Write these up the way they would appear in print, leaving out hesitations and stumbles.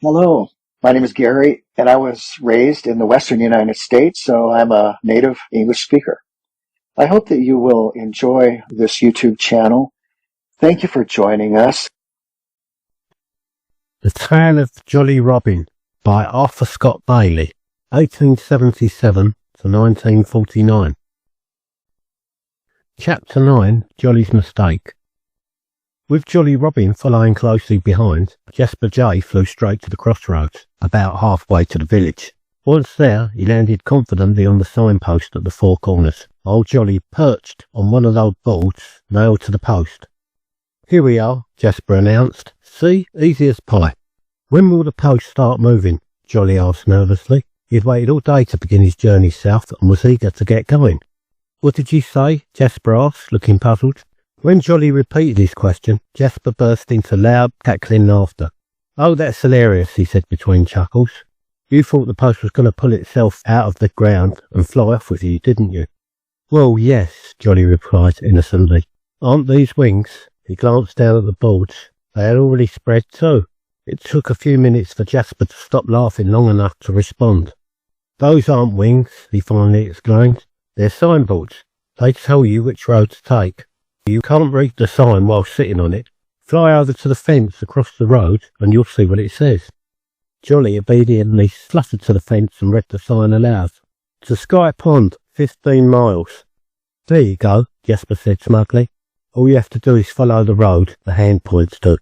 Hello, my name is Gary, and I was raised in the Western United States, so I'm a native English speaker. I hope that you will enjoy this YouTube channel. Thank you for joining us. The Tale of Jolly Robin by Arthur Scott Bailey, 1877 to 1949. Chapter 9, Jolly's Mistake. With Jolly Robin following closely behind, Jasper Jay flew straight to the crossroads, about halfway to the village. Once there, he landed confidently on the signpost at the four corners. Old Jolly perched on one of those boards nailed to the post. "Here we are," Jasper announced. "See, easy as pie." "When will the post start moving?" Jolly asked nervously. He had waited all day to begin his journey south and was eager to get going. "What did you say?" Jasper asked, looking puzzled. When Jolly repeated his question, Jasper burst into loud, cackling laughter. "Oh, that's hilarious," he said between chuckles. "You thought the post was going to pull itself out of the ground and fly off with you, didn't you?" "Well, yes," Jolly replied innocently. "Aren't these wings?" He glanced down at the boards. They had already spread too. It took a few minutes for Jasper to stop laughing long enough to respond. "Those aren't wings," he finally exclaimed. "They're signboards. They tell you which road to take. You can't read the sign while sitting on it. Fly over to the fence across the road and you'll see what it says." Jolly obediently fluttered to the fence and read the sign aloud. "To Sky Pond, 15 miles. "There you go," Jasper said smugly. "All you have to do is follow the road the hand points to."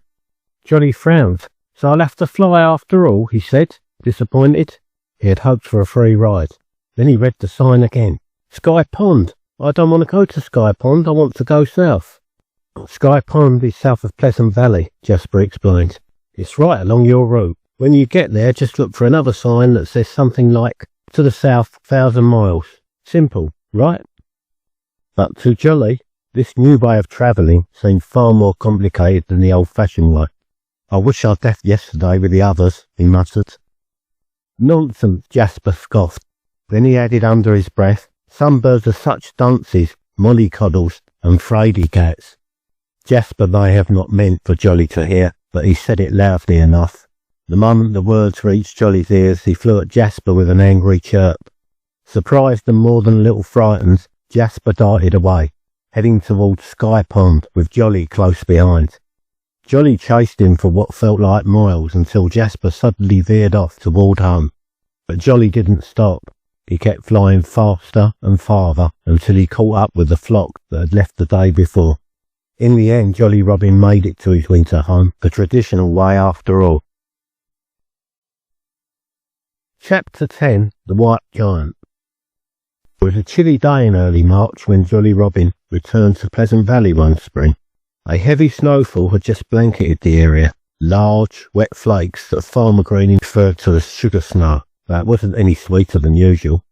Jolly frowned. "So I'll have to fly after all," he said, disappointed. He had hoped for a free ride. Then he read the sign again. "Sky Pond. I don't want to go to Sky Pond, I want to go south." "Sky Pond is south of Pleasant Valley," Jasper explained. "It's right along your route. When you get there, just look for another sign that says something like, 'To the south, 1,000 miles. Simple, right?" But to Jolly, this new way of travelling seemed far more complicated than the old-fashioned way. "I wish I'd left yesterday with the others," he muttered. "Nonsense," Jasper scoffed. Then he added under his breath, "Some birds are such dunces, mollycoddles and fraidy cats." Jasper may have not meant for Jolly to hear, but he said it loudly enough. The moment the words reached Jolly's ears, he flew at Jasper with an angry chirp. Surprised and more than a little frightened, Jasper darted away, heading towards Sky Pond with Jolly close behind. Jolly chased him for what felt like miles until Jasper suddenly veered off toward home. But Jolly didn't stop. He kept flying faster and farther until he caught up with the flock that had left the day before. In the end, Jolly Robin made it to his winter home, the traditional way after all. Chapter 10, The White Giant. It was a chilly day in early March when Jolly Robin returned to Pleasant Valley one spring. A heavy snowfall had just blanketed the area, large, wet flakes that Farmer Green referred to as sugar snow. That wasn't any sweeter than usual.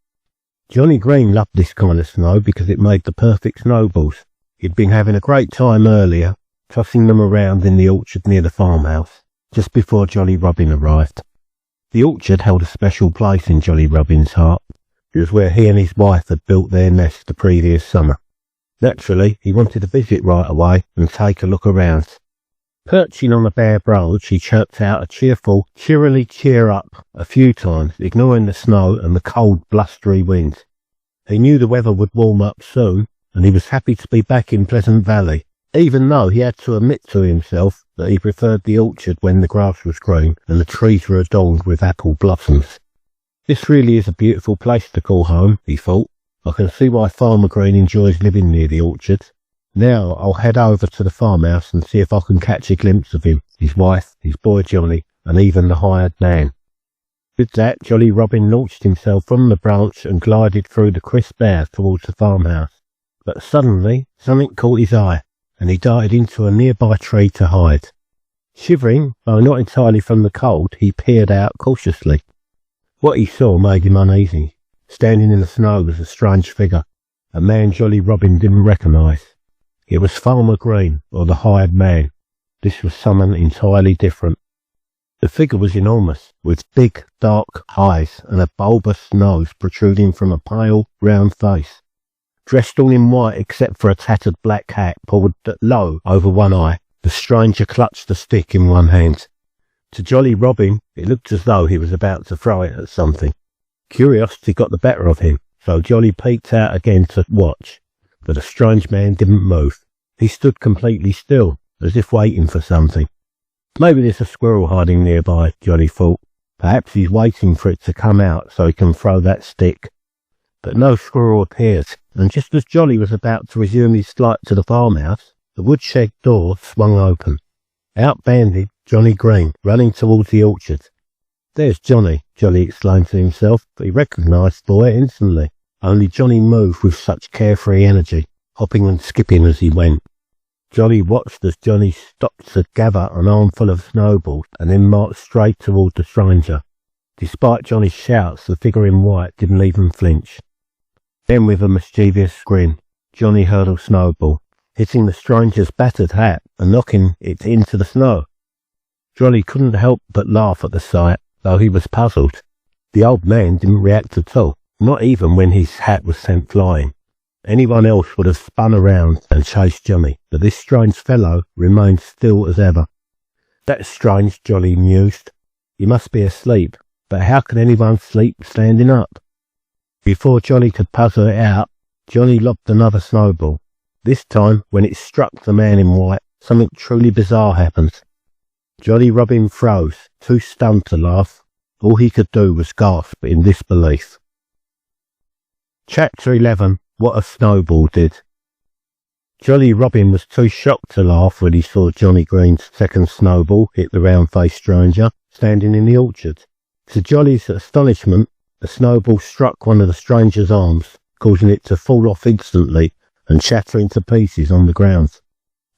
Johnny Green loved this kind of snow because it made the perfect snowballs. He'd been having a great time earlier, tossing them around in the orchard near the farmhouse, just before Jolly Robin arrived. The orchard held a special place in Jolly Robin's heart. It was where he and his wife had built their nest the previous summer. Naturally, he wanted to visit right away and take a look around. Perching on a bare branch, he chirped out a cheerful, cheerily cheer up a few times, ignoring the snow and the cold, blustery wind. He knew the weather would warm up soon, and he was happy to be back in Pleasant Valley, even though he had to admit to himself that he preferred the orchard when the grass was green and the trees were adorned with apple blossoms. "This really is a beautiful place to call home," he thought. "I can see why Farmer Green enjoys living near the orchard. Now I'll head over to the farmhouse and see if I can catch a glimpse of him, his wife, his boy Jolly, and even the hired man." With that, Jolly Robin launched himself from the branch and glided through the crisp air towards the farmhouse. But suddenly something caught his eye, and he darted into a nearby tree to hide. Shivering, though not entirely from the cold, he peered out cautiously. What he saw made him uneasy. Standing in the snow was a strange figure, a man Jolly Robin didn't recognise. It was Farmer Green, or the hired man. This was someone entirely different. The figure was enormous, with big, dark eyes and a bulbous nose protruding from a pale, round face. Dressed all in white except for a tattered black hat pulled low over one eye, the stranger clutched a stick in one hand. To Jolly Robin, it looked as though he was about to throw it at something. Curiosity got the better of him, so Jolly peeked out again to watch, but the strange man didn't move. He stood completely still, as if waiting for something. Maybe there's a squirrel hiding nearby, Jolly thought. Perhaps he's waiting for it to come out so he can throw that stick. But no squirrel appeared, and just as Jolly was about to resume his flight to the farmhouse, the woodshed door swung open. Out bounded Johnny Green, running towards the orchard. "There's Johnny," Jolly exclaimed to himself, but he recognised the boy instantly. Only Johnny moved with such carefree energy, hopping and skipping as he went. Jolly watched as Johnny stopped to gather an armful of snowballs and then marched straight toward the stranger. Despite Johnny's shouts, the figure in white didn't even flinch. Then with a mischievous grin, Johnny hurled a snowball, hitting the stranger's battered hat and knocking it into the snow. Jolly couldn't help but laugh at the sight, though he was puzzled. The old man didn't react at all, not even when his hat was sent flying. Anyone else would have spun around and chased Johnny, but this strange fellow remained still as ever. "That's strange," Jolly mused. "He must be asleep, but how can anyone sleep standing up?" Before Jolly could puzzle it out, Johnny lobbed another snowball. This time, when it struck the man in white, something truly bizarre happened. Jolly Robin froze, too stunned to laugh. All he could do was gasp in disbelief. Chapter 11. What a Snowball Did. Jolly Robin was too shocked to laugh when he saw Johnny Green's second snowball hit the round-faced stranger standing in the orchard. To Jolly's astonishment, the snowball struck one of the stranger's arms, causing it to fall off instantly and shatter into pieces on the ground.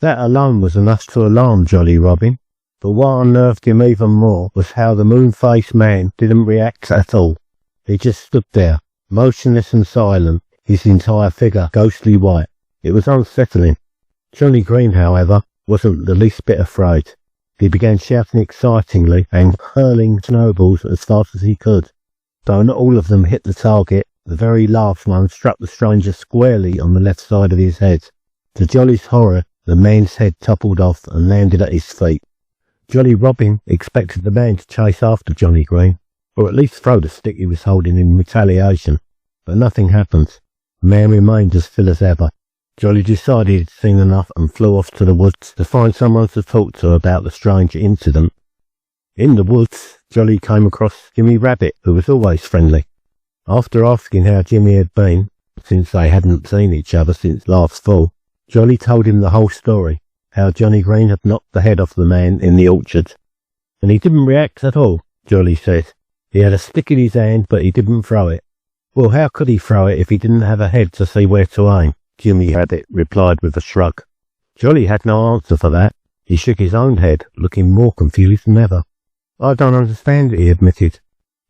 That alone was enough to alarm Jolly Robin, but what unnerved him even more was how the moon-faced man didn't react at all. He just stood there, motionless and silent, his entire figure ghostly white. It was unsettling. Johnny Green, however, wasn't the least bit afraid. He began shouting excitingly and hurling snowballs as fast as he could. Though not all of them hit the target, the very last one struck the stranger squarely on the left side of his head. To Jolly's horror, the man's head toppled off and landed at his feet. Jolly Robin expected the man to chase after Johnny Green, or at least throw the stick he was holding in retaliation, but nothing happened. The man remained as still as ever. Jolly decided he'd seen enough and flew off to the woods to find someone to talk to about the strange incident. In the woods, Jolly came across Jimmy Rabbit, who was always friendly. After asking how Jimmy had been, since they hadn't seen each other since last fall, Jolly told him the whole story, how Johnny Green had knocked the head off the man in the orchard. "And he didn't react at all," Jolly said. "He had a stick in his hand, but he didn't throw it." "Well, how could he throw it if he didn't have a head to see where to aim?" Jimmy Rabbit replied with a shrug. Jolly had no answer for that. He shook his own head, looking more confused than ever. "I don't understand it," he admitted.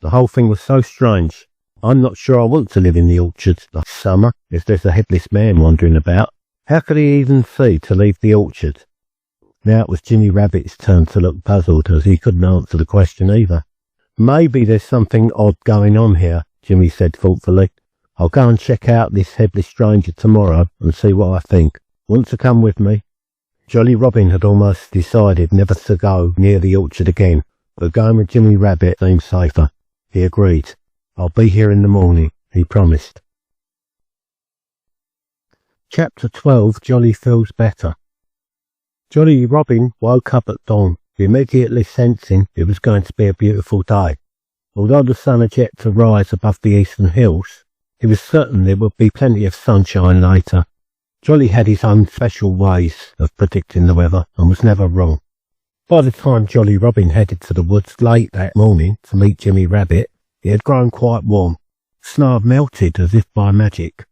"The whole thing was so strange. I'm not sure I want to live in the orchard this summer if there's a headless man wandering about. How could he even see to leave the orchard?" Now it was Jimmy Rabbit's turn to look puzzled, as he couldn't answer the question either. "Maybe there's something odd going on here," Jimmy said thoughtfully. "I'll go and check out this headless stranger tomorrow and see what I think. Want to come with me?" Jolly Robin had almost decided never to go near the orchard again, but going with Jimmy Rabbit seemed safer. He agreed. "I'll be here in the morning," he promised. Chapter 12. Jolly Feels Better. Jolly Robin woke up at dawn, immediately sensing it was going to be a beautiful day. Although the sun had yet to rise above the eastern hills, he was certain there would be plenty of sunshine later. Jolly had his own special ways of predicting the weather and was never wrong. By the time Jolly Robin headed to the woods late that morning to meet Jimmy Rabbit, it had grown quite warm. Snow had melted as if by magic.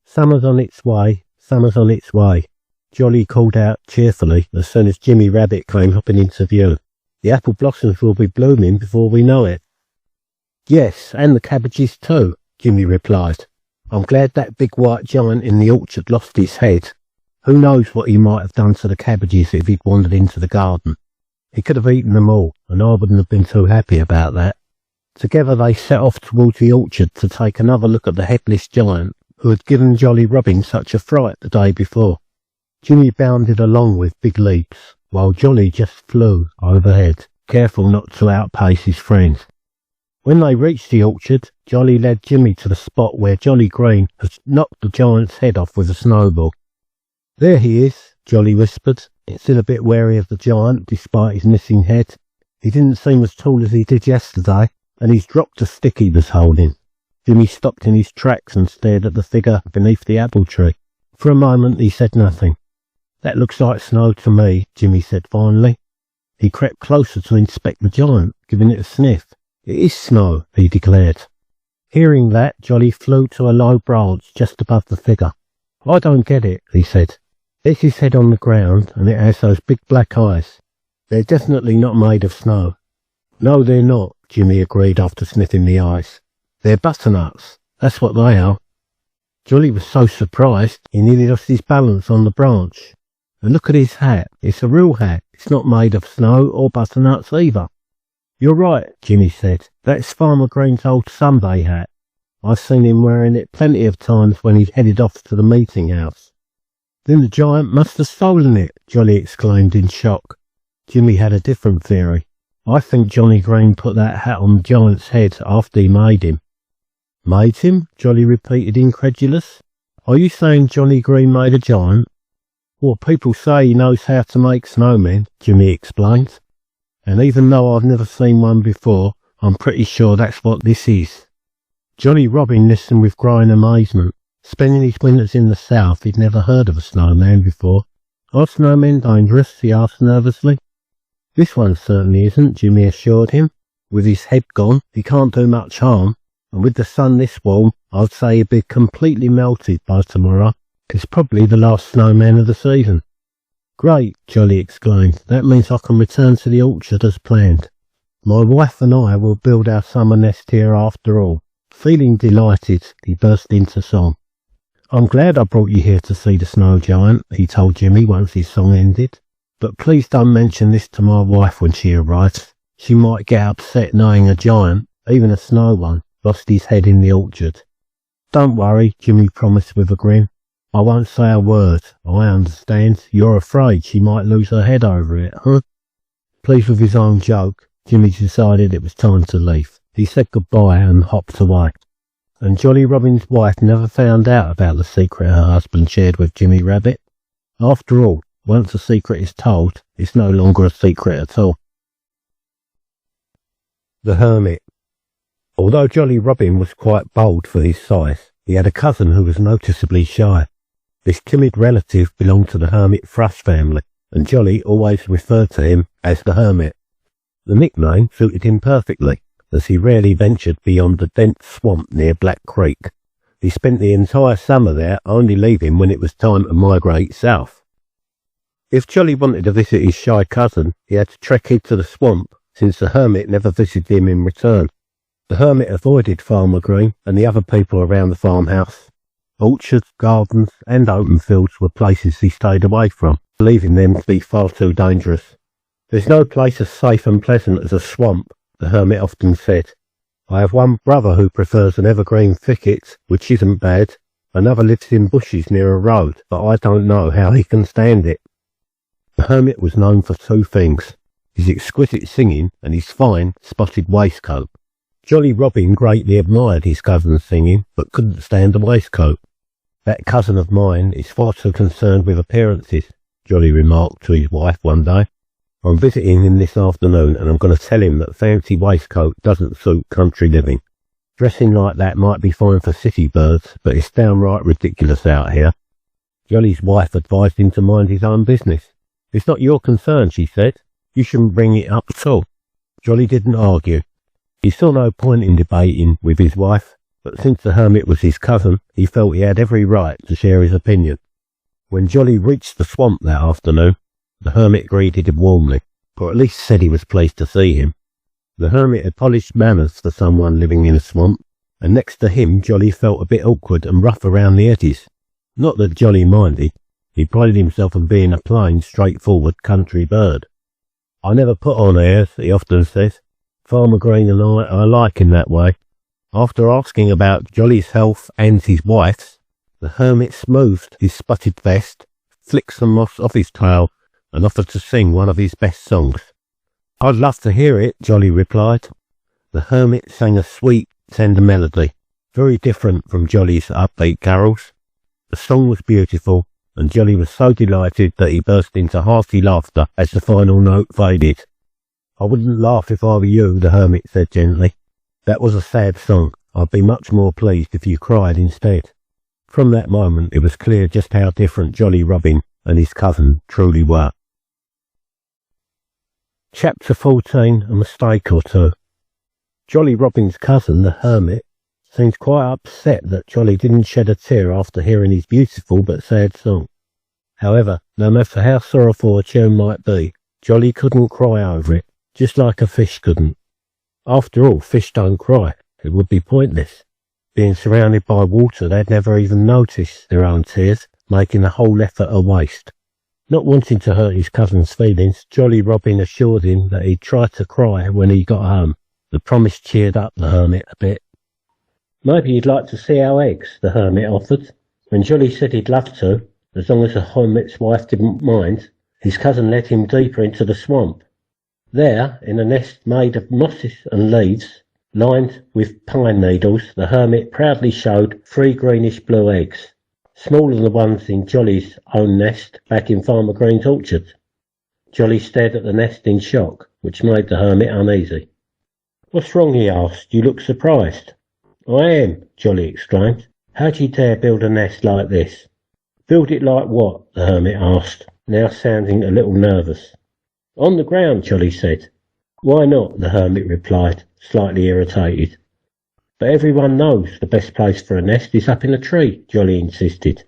"Summer's on its way, summer's on its way," Jolly called out cheerfully as soon as Jimmy Rabbit came hopping into view. "The apple blossoms will be blooming before we know it." "Yes, and the cabbages too," Jimmy replied. "I'm glad that big white giant in the orchard lost his head. Who knows what he might have done to the cabbages if he'd wandered into the garden. He could have eaten them all, and I wouldn't have been too happy about that." Together they set off towards the orchard to take another look at the headless giant who had given Jolly Robin such a fright the day before. Jimmy bounded along with big leaps, while Jolly just flew overhead, careful not to outpace his friends. When they reached the orchard, Jolly led Jimmy to the spot where Jolly Green had knocked the giant's head off with a snowball. "There he is," Jolly whispered, still a bit wary of the giant despite his missing head. He didn't seem as tall as he did yesterday, and he's dropped a stick he was holding. Jimmy stopped in his tracks and stared at the figure beneath the apple tree. For a moment he said nothing. "That looks like snow to me," Jimmy said finally. He crept closer to inspect the giant, giving it a sniff. "It is snow," he declared. Hearing that, Jolly flew to a low branch just above the figure. "I don't get it," he said. "There's his head on the ground, and it has those big black eyes. They're definitely not made of snow." "No, they're not," Jimmy agreed after sniffing the eyes. "They're butternuts. That's what they are." Jolly was so surprised he nearly lost his balance on the branch. "And look at his hat. It's a real hat. It's not made of snow or butternuts either." "You're right," Jimmy said. "That's Farmer Green's old Sunday hat. I've seen him wearing it plenty of times when he headed off to the meeting house." "Then the giant must have stolen it," Jolly exclaimed in shock. Jimmy had a different theory. "I think Johnny Green put that hat on the giant's head after he made him." "Made him?" Jolly repeated, incredulous. "Are you saying Johnny Green made a giant?" "Well, people say he knows how to make snowmen," Jimmy explained. "And even though I've never seen one before, I'm pretty sure that's what this is." Jolly Robin listened with growing amazement. Spending his winters in the south, he'd never heard of a snowman before. "Are snowmen dangerous?" he asked nervously. "This one certainly isn't," Jimmy assured him. "With his head gone, he can't do much harm, and with the sun this warm, I'd say he'd be completely melted by tomorrow. It's probably the last snowman of the season." "Great," Jolly exclaimed. "That means I can return to the orchard as planned. My wife and I will build our summer nest here after all." Feeling delighted, he burst into song. "I'm glad I brought you here to see the snow giant," he told Jimmy once his song ended. "But please don't mention this to my wife when she arrives. She might get upset knowing a giant, even a snow one, lost his head in the orchard." "Don't worry," Jimmy promised with a grin. "I won't say a word. I understand. You're afraid she might lose her head over it, huh?" Pleased with his own joke, Jimmy decided it was time to leave. He said goodbye and hopped away. And Jolly Robin's wife never found out about the secret her husband shared with Jimmy Rabbit. After all, once a secret is told, it's no longer a secret at all. The Hermit. Although Jolly Robin was quite bold for his size, he had a cousin who was noticeably shy. This timid relative belonged to the hermit thrush family, and Jolly always referred to him as the Hermit. The nickname suited him perfectly, as he rarely ventured beyond the dense swamp near Black Creek. He spent the entire summer there, only leaving when it was time to migrate south. If Jolly wanted to visit his shy cousin, he had to trek into the swamp, since the Hermit never visited him in return. The Hermit avoided Farmer Green and the other people around the farmhouse. Orchards, gardens, and open fields were places he stayed away from, believing them to be far too dangerous. "There's no place as safe and pleasant as a swamp," the Hermit often said. "I have one brother who prefers an evergreen thicket, which isn't bad. Another lives in bushes near a road, but I don't know how he can stand it." The Hermit was known for two things: his exquisite singing and his fine, spotted waistcoat. Jolly Robin greatly admired his cousin's singing, but couldn't stand the waistcoat. "That cousin of mine is far too concerned with appearances," Jolly remarked to his wife one day. "I'm visiting him this afternoon, and I'm going to tell him that fancy waistcoat doesn't suit country living. Dressing like that might be fine for city birds, but it's downright ridiculous out here." Jolly's wife advised him to mind his own business. "It's not your concern," she said. "You shouldn't bring it up at all." Jolly didn't argue. He saw no point in debating with his wife, but since the Hermit was his cousin, he felt he had every right to share his opinion. When Jolly reached the swamp that afternoon, the Hermit greeted him warmly, or at least said he was pleased to see him. The Hermit had polished manners for someone living in a swamp, and next to him Jolly felt a bit awkward and rough around the edges. Not that Jolly minded. He prided himself on being a plain, straightforward country bird. "I never put on airs," he often said. "Farmer Green and I are alike in that way." After asking about Jolly's health and his wife's, the Hermit smoothed his spotted vest, flicked some moss off his tail, and offered to sing one of his best songs. I'd love to hear it, Jolly replied. The hermit sang a sweet, tender melody, very different from Jolly's upbeat carols. The song was beautiful, and Jolly was so delighted that he burst into hearty laughter as the final note faded. I wouldn't laugh if I were you, the hermit said gently. That was a sad song. I'd be much more pleased if you cried instead. From that moment it was clear just how different Jolly Robin and his cousin truly were. Chapter 14, A Mistake or Two. Jolly Robin's cousin, the hermit, seemed quite upset that Jolly didn't shed a tear after hearing his beautiful but sad song. However, no matter how sorrowful a tune might be, Jolly couldn't cry over it, just like a fish couldn't. After all, fish don't cry. It would be pointless. Being surrounded by water, they'd never even notice their own tears, making the whole effort a waste. Not wanting to hurt his cousin's feelings, Jolly Robin assured him that he'd try to cry when he got home. The promise cheered up the hermit a bit. Maybe you'd like to see our eggs, the hermit offered. When Jolly said he'd love to, as long as the hermit's wife didn't mind, his cousin led him deeper into the swamp. There, in a nest made of mosses and leaves, lined with pine needles, the hermit proudly showed 3 greenish-blue eggs, smaller than the ones in Jolly's own nest back in Farmer Green's orchard. Jolly stared at the nest in shock, which made the hermit uneasy. "What's wrong?" he asked. "You look surprised." "I am," Jolly exclaimed. "How'd you dare build a nest like this?" "Build it like what?" the hermit asked, now sounding a little nervous. "On the ground," Jolly said. "Why not?" the hermit replied, slightly irritated. "But everyone knows the best place for a nest is up in a tree," Jolly insisted.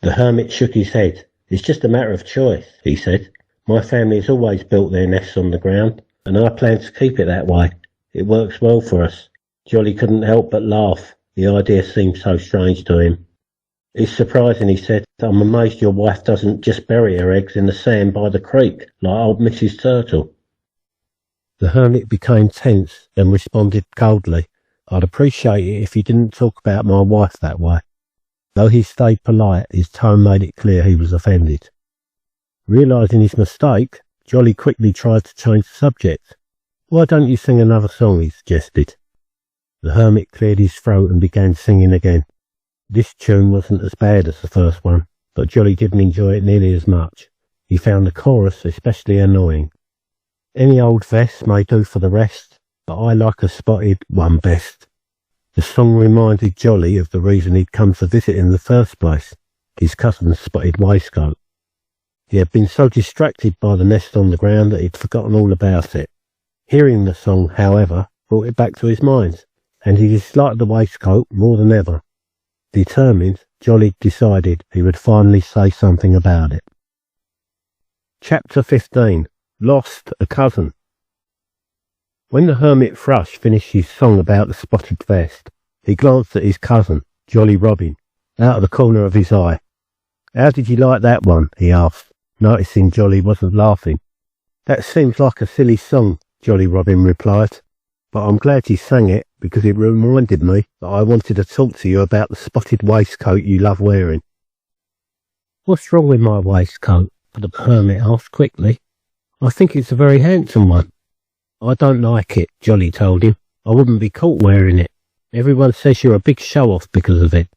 The hermit shook his head. "It's just a matter of choice," he said. "My family has always built their nests on the ground, and I plan to keep it that way. It works well for us." Jolly couldn't help but laugh. The idea seemed so strange to him. "It's surprising," he said. "I'm amazed your wife doesn't just bury her eggs in the sand by the creek, like old Mrs. Turtle." The hermit became tense and responded coldly. "I'd appreciate it if you didn't talk about my wife that way." Though he stayed polite, his tone made it clear he was offended. Realising his mistake, Jolly quickly tried to change the subject. "Why don't you sing another song?" he suggested. The hermit cleared his throat and began singing again. This tune wasn't as bad as the first one, but Jolly didn't enjoy it nearly as much. He found the chorus especially annoying. "Any old vest may do for the rest, but I like a spotted one best." The song reminded Jolly of the reason he'd come to visit in the first place, his cousin's spotted waistcoat. He had been so distracted by the nest on the ground that he'd forgotten all about it. Hearing the song, however, brought it back to his mind, and he disliked the waistcoat more than ever. Determined, Jolly decided he would finally say something about it. Chapter 15. Lost a Cousin. When the hermit thrush finished his song about the spotted vest, he glanced at his cousin, Jolly Robin, out of the corner of his eye. "How did you like that one?" he asked, noticing Jolly wasn't laughing. "That seems like a silly song," Jolly Robin replied, "but I'm glad you sang it because it reminded me that I wanted to talk to you about the spotted waistcoat you love wearing." "What's wrong with my waistcoat?" the hermit asked quickly. "I think it's a very handsome one." "I don't like it," Jolly told him. "I wouldn't be caught wearing it. Everyone says you're a big show-off because of it.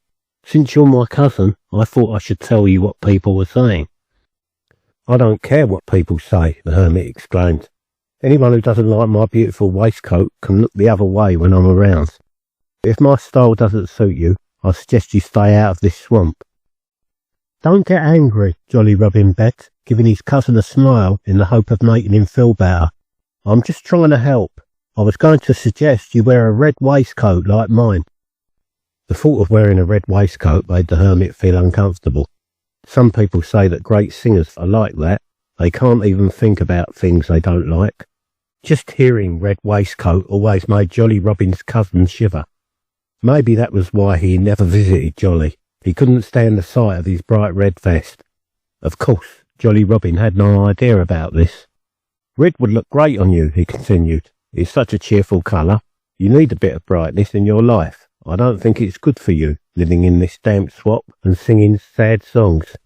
Since you're my cousin, I thought I should tell you what people were saying." "I don't care what people say," the hermit exclaimed. "Anyone who doesn't like my beautiful waistcoat can look the other way when I'm around. If my style doesn't suit you, I suggest you stay out of this swamp." "Don't get angry," Jolly Robin begged, giving his cousin a smile in the hope of making him feel better. "I'm just trying to help. I was going to suggest you wear a red waistcoat like mine." The thought of wearing a red waistcoat made the hermit feel uncomfortable. Some people say that great singers are like that. They can't even think about things they don't like. Just hearing red waistcoat always made Jolly Robin's cousin shiver. Maybe that was why he never visited Jolly. He couldn't stand the sight of his bright red vest. Of course, Jolly Robin had no idea about this. "Red would look great on you," he continued. "It's such a cheerful colour. You need a bit of brightness in your life. I don't think it's good for you, living in this damp swamp and singing sad songs.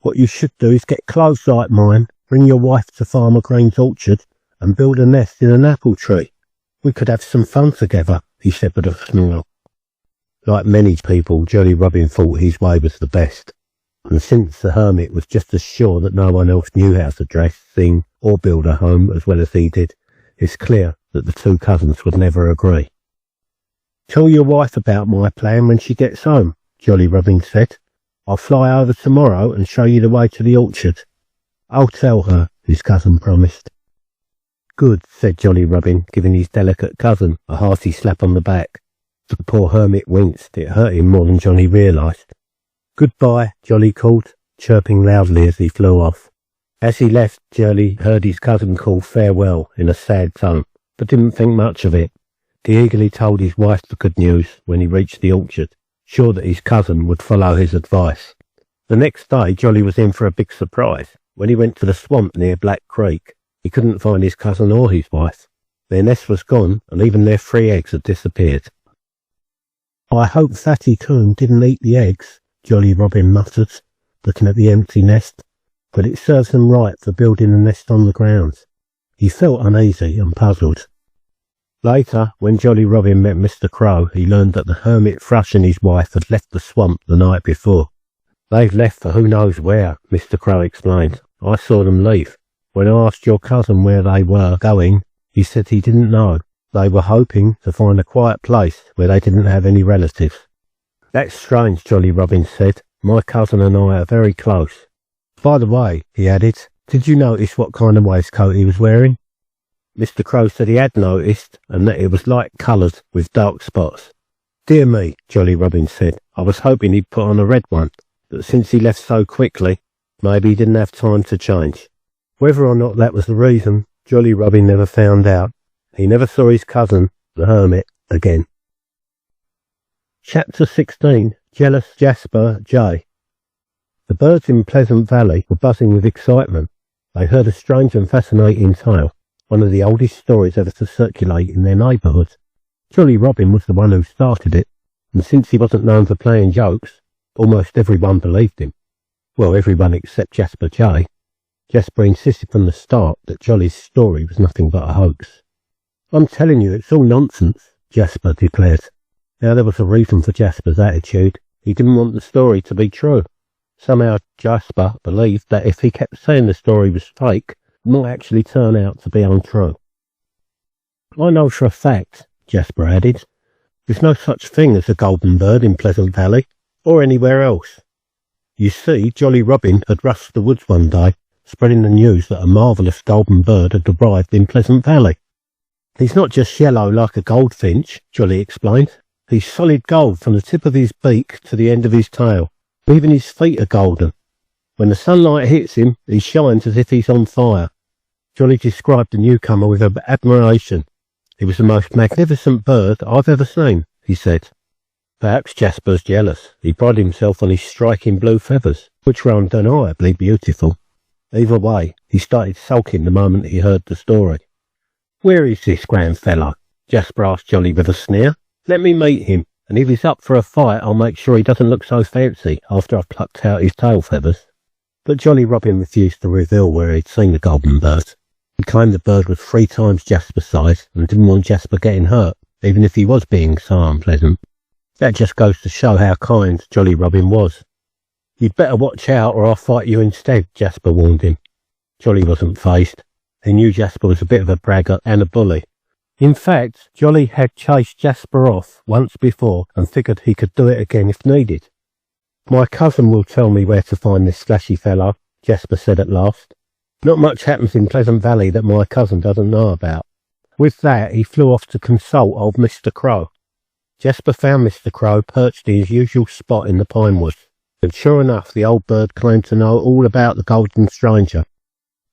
What you should do is get clothes like mine, bring your wife to Farmer Green's orchard, and build a nest in an apple tree. We could have some fun together, he said with a smile. Like many people, Jolly Robin thought his way was the best, and since the hermit was just as sure that no one else knew how to dress, sing, or build a home as well as he did, it's clear that the two cousins would never agree. "Tell your wife about my plan when she gets home," Jolly Robin said. "I'll fly over tomorrow and show you the way to the orchard." "I'll tell her," his cousin promised. "Good," said Jolly Robin, giving his delicate cousin a hearty slap on the back. The poor hermit winced. It hurt him more than Johnny realised. "Goodbye," Jolly called, chirping loudly as he flew off. As he left, Jolly heard his cousin call farewell in a sad tone, but didn't think much of it. He eagerly told his wife the good news when he reached the orchard, sure that his cousin would follow his advice. The next day, Jolly was in for a big surprise. When he went to the swamp near Black Creek, he couldn't find his cousin or his wife. Their nest was gone, and even their 3 eggs had disappeared. "I hope Fatty Coon didn't eat the eggs," Jolly Robin muttered, looking at the empty nest, "but it serves them right for building a nest on the ground." He felt uneasy and puzzled. Later, when Jolly Robin met Mr. Crow, he learned that the hermit thrush and his wife had left the swamp the night before. "They've left for who knows where," Mr. Crow explained. "I saw them leave. When I asked your cousin where they were going, he said he didn't know. They were hoping to find a quiet place where they didn't have any relatives." "That's strange," Jolly Robin said. "My cousin and I are very close. By the way," he added, "did you notice what kind of waistcoat he was wearing?" Mr. Crow said he had noticed, and that it was light-coloured with dark spots. "Dear me," Jolly Robin said, "I was hoping he'd put on a red one, but since he left so quickly, maybe he didn't have time to change." Whether or not that was the reason, Jolly Robin never found out. He never saw his cousin, the hermit, again. Chapter 16. Jealous Jasper Jay. The birds in Pleasant Valley were buzzing with excitement. They heard a strange and fascinating tale, one of the oldest stories ever to circulate in their neighbourhood. Jolly Robin was the one who started it, and since he wasn't known for playing jokes, almost everyone believed him. Well, everyone except Jasper Jay. Jasper insisted from the start that Jolly's story was nothing but a hoax. "I'm telling you, it's all nonsense," Jasper declared. Now there was a reason for Jasper's attitude. He didn't want the story to be true. Somehow Jasper believed that if he kept saying the story was fake, it might actually turn out to be untrue. "I know for a fact," Jasper added, "there's no such thing as a golden bird in Pleasant Valley, or anywhere else." You see, Jolly Robin had rushed the woods one day, spreading the news that a marvellous golden bird had arrived in Pleasant Valley. "He's not just yellow like a goldfinch," Jolly explained. "He's solid gold from the tip of his beak to the end of his tail. Even his feet are golden. When the sunlight hits him, he shines as if he's on fire." Jolly described the newcomer with admiration. "He was the most magnificent bird I've ever seen," he said. Perhaps Jasper's jealous. He prided himself on his striking blue feathers, which were undeniably beautiful. Either way, he started sulking the moment he heard the story. "Where is this grand fellow?" Jasper asked Jolly with a sneer. "Let me meet him, and if he's up for a fight, I'll make sure he doesn't look so fancy after I've plucked out his tail feathers." But Jolly Robin refused to reveal where he'd seen the golden bird. He claimed the bird was 3 times Jasper's size and didn't want Jasper getting hurt, even if he was being so unpleasant. That just goes to show how kind Jolly Robin was. "You'd better watch out or I'll fight you instead," Jasper warned him. Jolly wasn't fazed. He knew Jasper was a bit of a braggart and a bully. In fact, Jolly had chased Jasper off once before and figured he could do it again if needed. "My cousin will tell me where to find this flashy fellow," Jasper said at last. "Not much happens in Pleasant Valley that my cousin doesn't know about." With that, he flew off to consult old Mr. Crow. Jasper found Mr. Crow perched in his usual spot in the pine woods, and sure enough, the old bird claimed to know all about the golden stranger.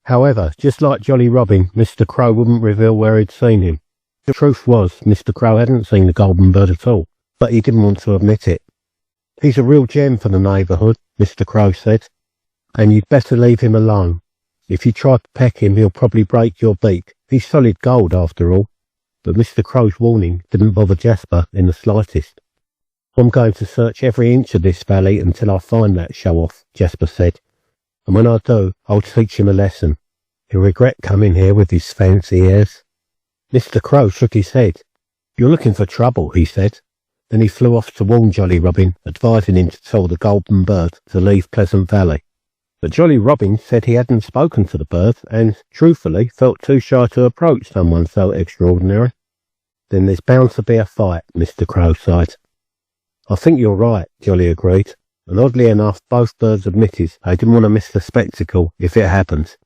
However, just like Jolly Robin, Mr. Crow wouldn't reveal where he'd seen him. The truth was, Mr. Crow hadn't seen the golden bird at all, but he didn't want to admit it. "He's a real gem for the neighbourhood," Mr. Crow said, "and you'd better leave him alone. If you try to peck him, he'll probably break your beak. He's solid gold, after all." But Mr. Crow's warning didn't bother Jasper in the slightest. "I'm going to search every inch of this valley until I find that show-off," Jasper said. "And when I do, I'll teach him a lesson. He'll regret coming here with his fancy airs." Mr. Crow shook his head. "You're looking for trouble," he said. Then he flew off to warn Jolly Robin, advising him to tell the Golden Bird to leave Pleasant Valley. But Jolly Robin said he hadn't spoken to the bird and, truthfully, felt too shy to approach someone so extraordinary. "Then there's bound to be a fight," Mr. Crow sighed. "I think you're right," Jolly agreed, and oddly enough both birds admitted they didn't want to miss the spectacle if it happened.